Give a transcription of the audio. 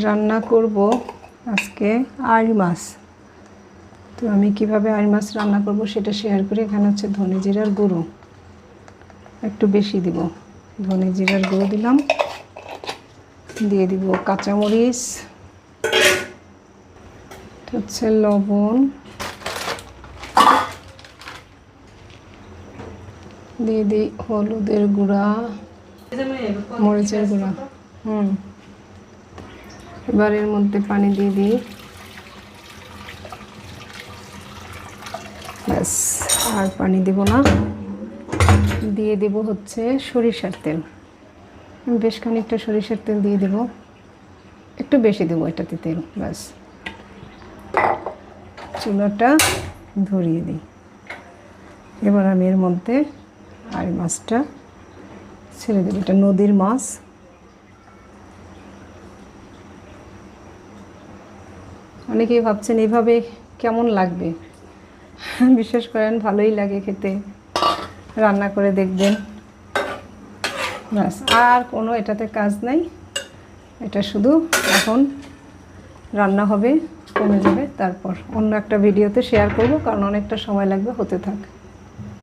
রান্না করব আজকে আড়ি মাছ। তো আমি কিভাবে আড়ি মাছ রান্না করব সেটা শেয়ার করি। এখানে হচ্ছে ধনে জিরার গুঁড়ো একটু বেশি দিব, ধনে জিরার গুঁড়ো দিলাম, দিয়ে দিব কাঁচামরিচ, হচ্ছে লবণ, দিয়ে দিই হলুদের গুঁড়া, মরিচের গুঁড়া। এবার এর মধ্যে পানি দিয়ে দিই, ব্যাস আর পানি দেব না। দিয়ে দেব হচ্ছে সরিষার তেল, বেশ খানিকটা সরিষার তেল দিয়ে দেব, একটু বেশি দেবো এটাতে তেল। ব্যাস চুলাটা ধরিয়ে দিই। এবার আমি এর মধ্যে আড়ি মাছটা ছেড়ে দেবো। এটা নদীর মাছ। অনেকেই ভাবছেন এইভাবে কেমন লাগবে, বিশ্বাস করেন ভালোই লাগে খেতে, রান্না করে দেখবেন। ব্যাস আর কোনো এটাতে কাজ নাই, এটা শুধু এখন রান্না হবে, কমে যাবে, তারপর অন্য একটা ভিডিওতে শেয়ার করব, কারণ অনেকটা সময় লাগবে, হতে থাক।